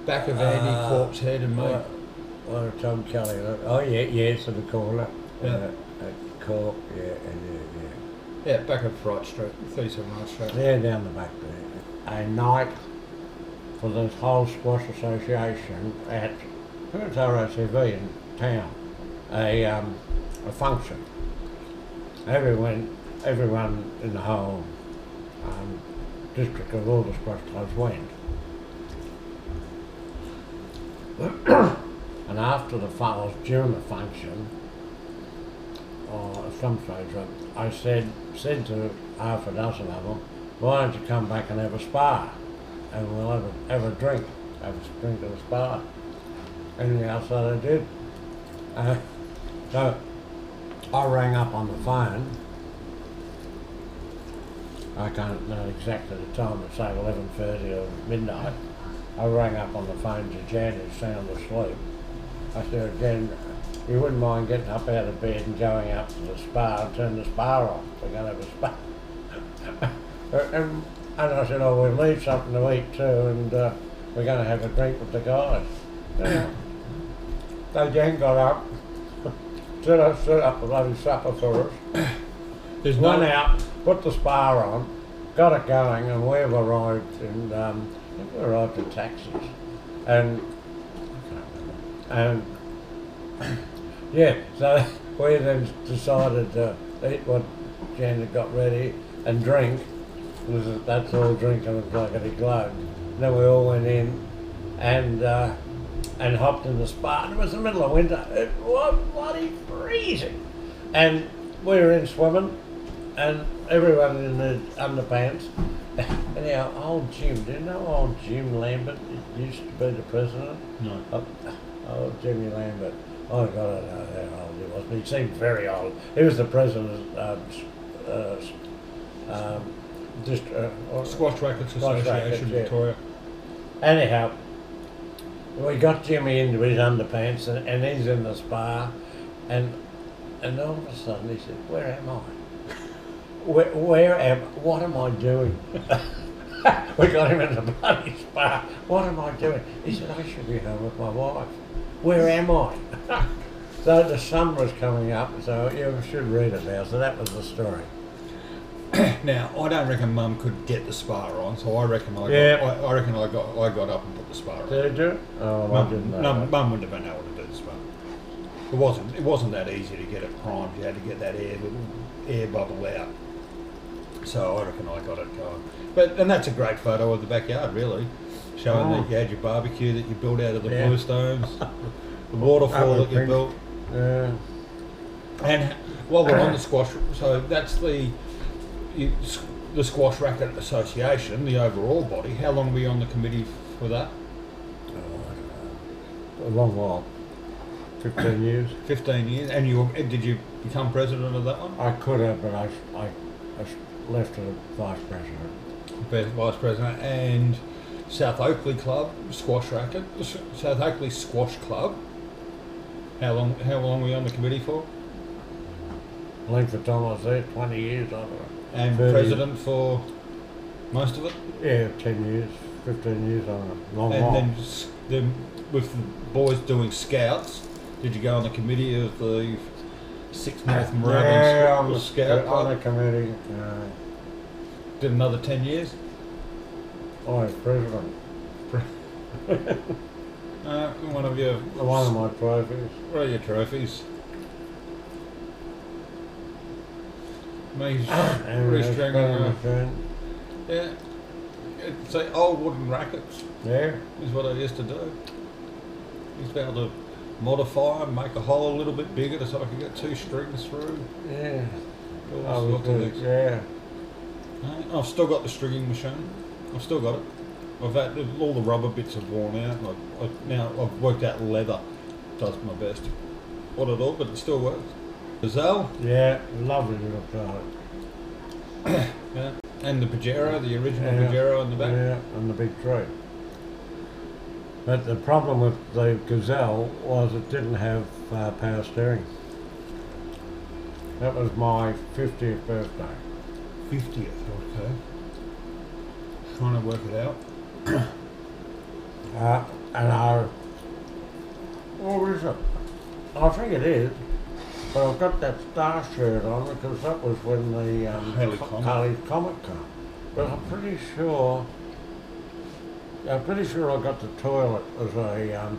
back of Andy, Corpse Head and me. Well, Tom Kelly. Oh yeah, yes, in the corner. Yeah. Corp, yeah. Yeah, back of Fright Street, 37 Wright Street. Yeah, down the back there. A night for the whole squash association at where's ROTV in town. A function. Everyone in the whole district of all the squash clubs went. And after the finals, during the function, or at some stage, I said to half a dozen of them, why don't you come back and have a spa? And we'll have a drink at the spa. And yeah, so they did. So I rang up on the phone. I can't know exactly the time, but say 11:30 or midnight. I rang up on the phone to Jan, who's sound asleep. I said, Jan, you wouldn't mind getting up out of bed and going up to the spa and turn the spa off. We're going to have a spa. and I said, oh, we'll leave something to eat too, and we're going to have a drink with the guys. So Jan got up, set up a bloody supper for us. There's Went out, put the spa on, got it going, and we've arrived, and I think we arrived in taxis. And yeah, so we then decided to eat what Jan had got ready and drink. That's all drinking was like a globe. Then we all went in and hopped in the spa. And it was the middle of winter. It was bloody freezing. And we were in swimming, and everyone in the underpants. Anyhow, old Jim, do you know old Jim Lambert? He used to be the president. No. Oh, Jimmy Lambert. Oh, God, I don't know how old he was, but he seemed very old. He was the president of Squash Rackets Squash Association, Rackets, yeah. Victoria. Anyhow, we got Jimmy into his underpants, and he's in the spa, and all of a sudden he said, where am I? What am I doing? We got him in the bloody spa. What am I doing? He said, I should be home with my wife. Where am I? So the sun was coming up, so you should read it now. So that was the story. Now, I don't reckon Mum could get the spa on, so I reckon I got up and put the spa on. Did you? Oh, I didn't know. Mum wouldn't have been able to do the spa. It wasn't that easy to get it primed. You had to get that air bubble out. So I reckon I got it going. And that's a great photo of the backyard, really, showing that you had your barbecue that you built out of the bluestones, the waterfall that you built. Yeah. And while we're on the squash, so that's the Squash Racket Association, the overall body. How long were you on the committee for that? A long while. 15 years. 15 years. And did you become president of that one? I could have, but I left as vice president. Vice president. And South Oakley Club, Squash Racket, South Oakley Squash Club. How long were you on the committee for? Length of time I was there, 20 years. I don't know. And 30. president for most of it? Yeah, 10 years, 15 years, I don't know. Long And while. then with the boys doing scouts, did you go on the committee of the 6th North Moorabbin Scout Club? On the committee. Did another 10 years? I was president. One of your... One of my trophies. What are your trophies? Me And restringing. machine. Yeah. It's old wooden rackets Yeah. is what I used to do. I used to be able to modify them, make a hole a little bit bigger so I could get 2 strings through. Yeah. All sorts of things. Yeah. I've still got the stringing machine. I've still got it. I've had all the rubber bits have worn out. Now I've worked out leather does my best. What it all, but it still works. Gazelle. Yeah, lovely little card. Yeah. And the Pajero, the original Yeah. Pajero in the back. Yeah, and the big tree. But the problem with the Gazelle was it didn't have power steering. That was my 50th birthday. 50th, okay. Trying to work it out. What is it? I think it is, but I've got that star shirt on because that was when the Halley's Comet came. But I'm pretty sure I got the toilet as a,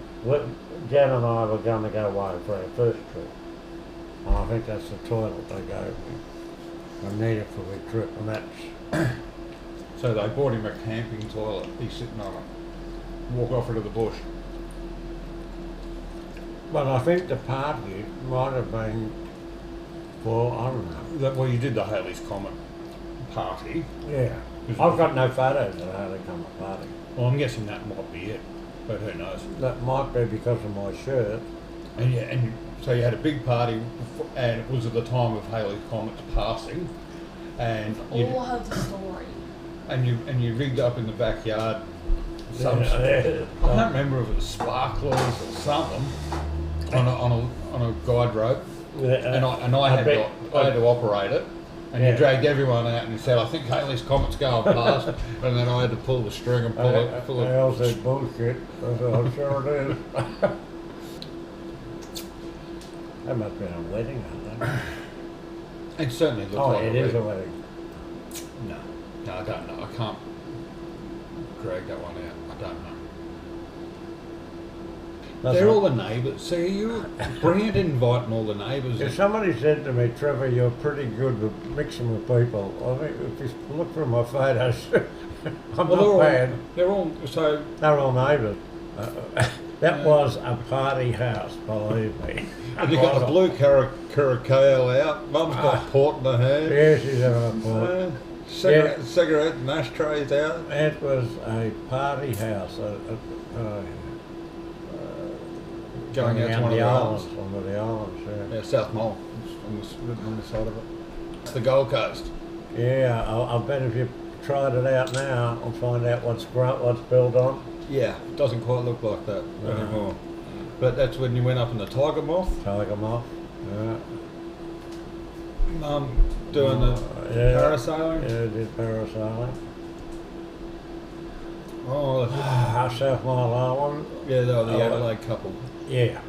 Jan and I were going to go away for our first trip. And I think that's the toilet they gave me. I need it for my trip, and that's... So they bought him a camping toilet. He's sitting on it. Walk off into the bush. But I think the party might have been for, I don't know. Well, you did the Halley's Comet party. Yeah. I've got no photos of how they come to party. Well, I'm guessing that might be it, but who knows? That might be because of my shirt. And so you had a big party, and it was at the time of Halley's Comet's passing, and All have the story. and you rigged up in the backyard. I Yeah. can't remember if it was sparklers or something on a guide rope, and I had to operate it. And you dragged everyone out and you said, I think Halley's Comet's going past. And then I had to pull the string and pull it. They all said bullshit. I said, I'm sure it is. That must have been a wedding, I think. It certainly looks like it is a wedding. No, I don't know. I can't drag that one out. I don't know. They're all the neighbours. See, you're brilliant at inviting all the neighbours. If somebody said to me, Trevor, you're pretty good at mixing with people, I think if you look through my photos, I'm not bad. They're all so. They're all neighbours. That was a party house, believe me. And you've got the blue Curacao out. Mum's got port in her hand. Yeah, she's having a port. Cigarette and ashtrays out. It was a party house. Going out to one of the islands. One of the islands, yeah. Yeah, South Mole. It's written on the side of it. It's the Gold Coast. Yeah, I bet if you tried it out now, I'll find out what's built on. Yeah, it doesn't quite look like that anymore. But that's when you went up in the Tiger Moth. Tiger Moth, yeah. Doing the parasailing. Yeah, did parasailing. Oh, South Mile Island. yeah, they were the Adelaide couple. Yeah.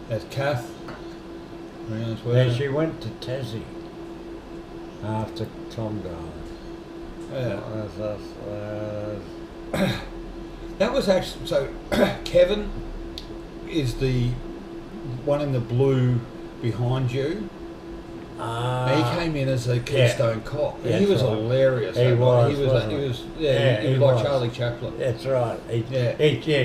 That's Kath. Then she went to Tassie after Tom died. Yeah. That was actually so. Kevin is the one in the blue behind you. He came in as a Keystone Cop. Yeah, He was that's right. hilarious. He that was, guy. He was. wasn't He he? was. Yeah, He he was like was. Charlie Chaplin. That's right. He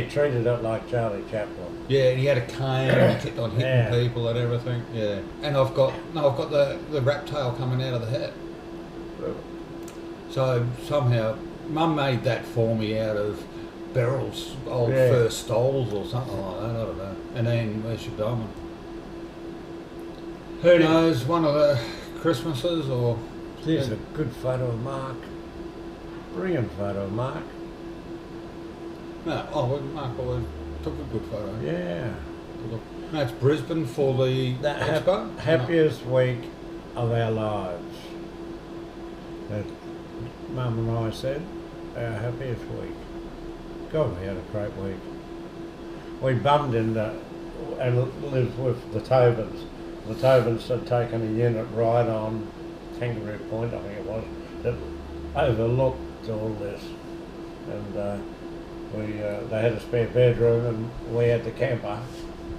treated it like Charlie Chaplin. Yeah, and he had a cane and he kept on hitting Yeah. people and everything. Yeah, and I've got the rat tail coming out of the hat. So somehow, Mum made that for me out of Beryl's old fur stoles or something like that. I don't know. And then where's your diamond? Who knows? One of the Christmases or. Here's a good photo of Mark. Brilliant photo of Mark. No, Mark always took a good photo. Yeah. That's Brisbane for the expo. Happiest week of our lives. That Mum and I said, our happiest week. God, we had a great week. We bummed into and lived with the Tobins. The Tobins had taken a unit right on Kangaroo Point, I think it was, that overlooked all this. And they had a spare bedroom and we had the camper.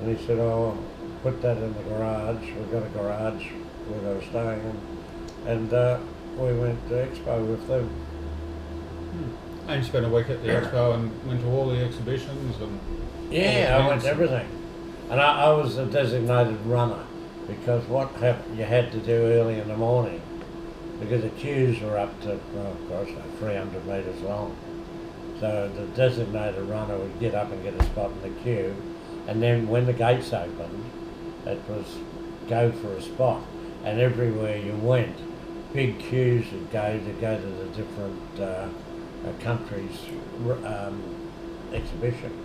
And he said, oh, put that in the garage. We've got a garage where they were staying. And we went to Expo with them. And you spent a week at the expo and went to all the exhibitions and. Yeah, I went to everything. And I was a designated runner because you had to do early in the morning because the queues were up to, 300 metres long. So the designated runner would get up and get a spot in the queue, and then when the gates opened, it was go for a spot. And everywhere you went, big queues would go to the different countries' exhibition.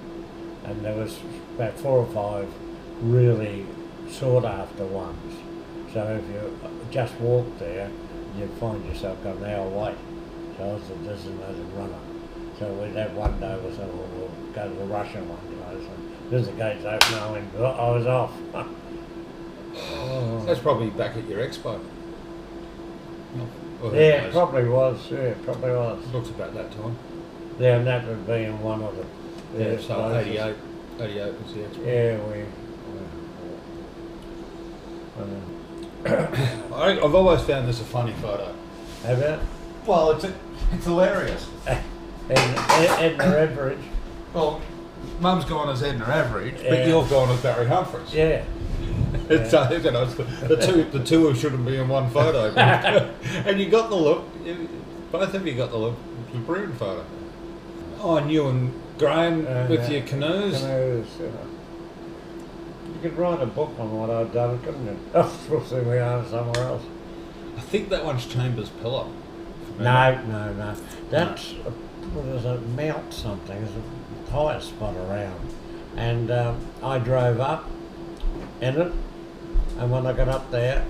And there was about 4 or 5 really sought after ones. So if you just walked there, you'd find yourself got an hour wait. So I was a designated runner. So we'd have one day we said, well, we'll go to the Russian one, So as the gates opened, I was off. That's probably back at your expo. Yeah, it probably was. Yeah, it probably was. Looks about that time. Yeah, and that would be in one of the. Yeah, so 88 was the expo. Yeah, I've always found this a funny photo. have it? Well, it's hilarious. Edna Everidge. Well, Mum's gone as Edna Everidge, Yeah. but you've gone as Barry Humphries. Yeah. It's, the two shouldn't be in one photo. And you got the look. Both of you got the look. It's a brilliant photo. Oh, and you and Graham with your canoes. Canoes, You could write a book on what I'd done, couldn't you? Oh, we'll see we are somewhere else. I think that one's Chambers Pillar. No. That's there's a mount something. It's the highest spot around, and I drove up in it, and when I got up there,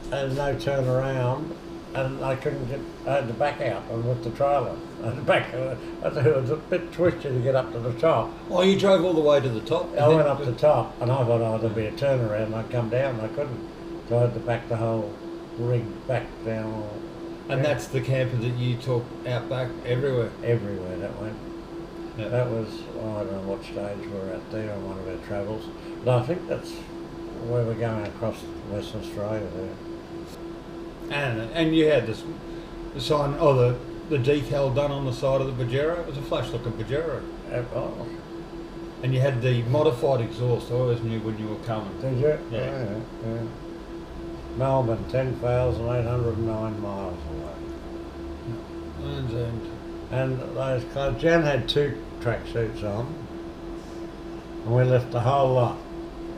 there's no turn around, and I couldn't get. I had to back out and with the trailer. I had to back. I thought it was a bit twisty to get up to the top. Oh, you drove all the way to the top? I went up the top, and I thought, oh, there'd be a turnaround, and I'd come down, and I couldn't. So I had to back the whole rig back down. And that's the camper that you took out back everywhere? Everywhere that went. Yeah. That was, I don't know what stage we were at there on one of our travels. But I think that's where we're going across Western Australia there. And you had the sign, the decal done on the side of the Pajero. It was a flash looking Pajero. Oh, And you had the modified exhaust. I always knew when you were coming. did you? Yeah. Yeah. Melbourne, 10,809 miles away. And those clothes, Jan had 2 tracksuits on, and we left the whole lot,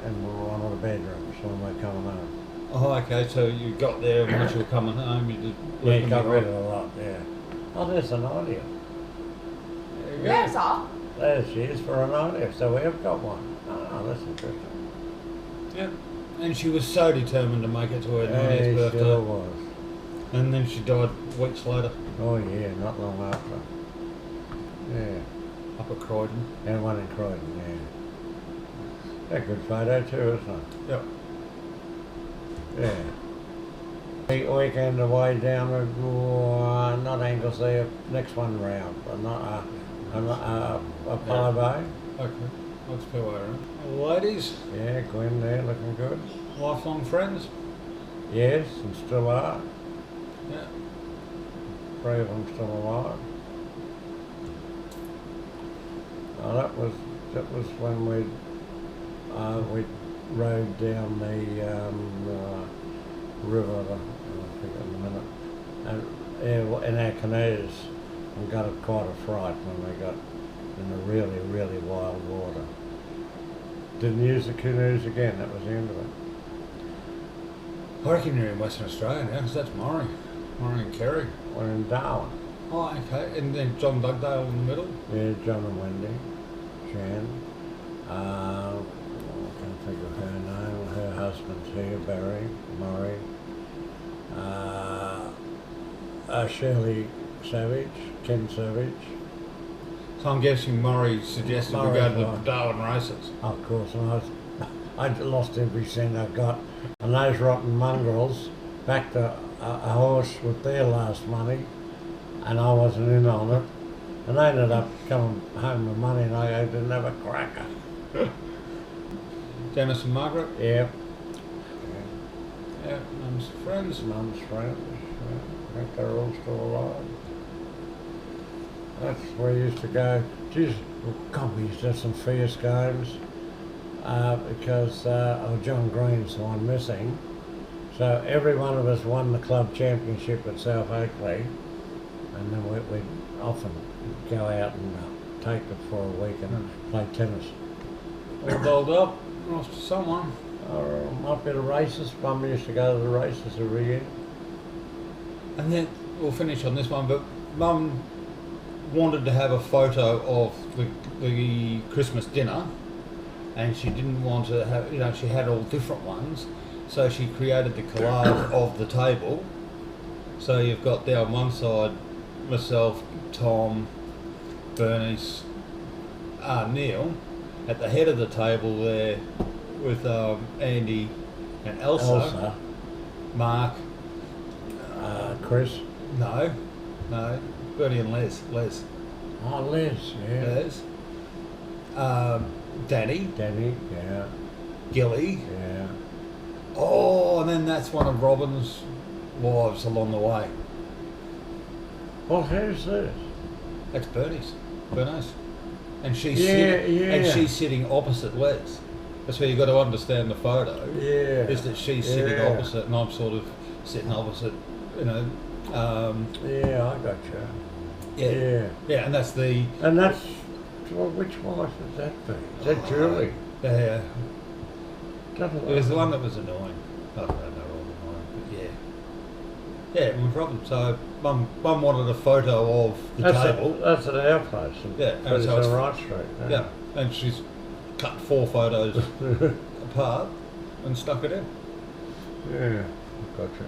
and we were on the bedrooms when we were coming home. Oh, okay, so you got there and once you were coming home, you just Yeah, left them got rid behind. of a lot, yeah. Oh, there's an audio. There you go. There's up. There she is for an audio, so we have got one. Oh, that's interesting. Yeah. And she was so determined to make it to her Yeah, 90th she birthday. sure was. And then she died weeks later Oh yeah, not long after. Yeah, up at Croydon. and one in Croydon, yeah. A good photo too, isn't it? Yep. Yeah. Weekend away down at, not Anglesey, next one round, but not, Apollo Bay. Okay. Looks people around. Ladies, Yeah, Gwen there looking good. lifelong friends. Yes, and still are. Yeah. 3 of them still alive. That was when we rode down the river. I'll think in a minute. And in our canoes, and got quite a fright when we got in the really, really wild water. Didn't use the canoes again. That was the end of it. I reckon you're in Western Australia now, because that's Murray. Murray and Kerry. We're in Darwin. Oh, okay. And then John Dugdale in the middle. Yeah, John and Wendy, Jan. I can't think of her name. Her husband's here, Barry, Murray. Shirley Savage, Ken Savage. So I'm guessing Murray suggested we go to the Darwin races. Of course, and I lost every cent I got. And those rotten mongrels backed a horse with their last money, and I wasn't in on it. And they ended up coming home with money, and I didn't have a cracker. Dennis and Margaret. Yep. Yeah, mum's friends. Mum's friends. Yeah. I think they're all still alive. That's where we used to go. Geez, God, we used to have some fierce games because John Green's the one missing. So every one of us won the club championship at South Oakley, and then we'd often go out and take it for a week and play tennis. All dolled up. Off to someone. Might be the races. Mum used to go to the races every year. And then we'll finish on this one, but Mum wanted to have a photo of the Christmas dinner, and she didn't want to have, she had all different ones, so she created the collage of the table. So you've got down one side myself, Tom, Bernice, Neil, at the head of the table there with Andy and Elsa. Mark, Chris. no, Bernie and Les. Oh, Les, yeah. Danny, yeah. Gilly. Yeah. Oh, and then that's one of Robin's wives along the way. Well, who's this? That's Bernice. And she's Yeah. she's sitting opposite Les. That's where you've got to understand the photo. Yeah. Is that she's sitting Yeah. opposite and I'm sort of sitting opposite, Yeah, I got you. Yeah, and that's the... And that's, well, which wife would that be? Is that Julie? Yeah. Doesn't It was the one that was annoying. I don't know, they're all annoying, but yeah. Yeah, no problem. So Mum wanted a photo of the table. That's at our place. Yeah, and it's so on it's- Wright Street. Yeah, and she's cut 4 photos apart and stuck it in. Yeah, gotcha.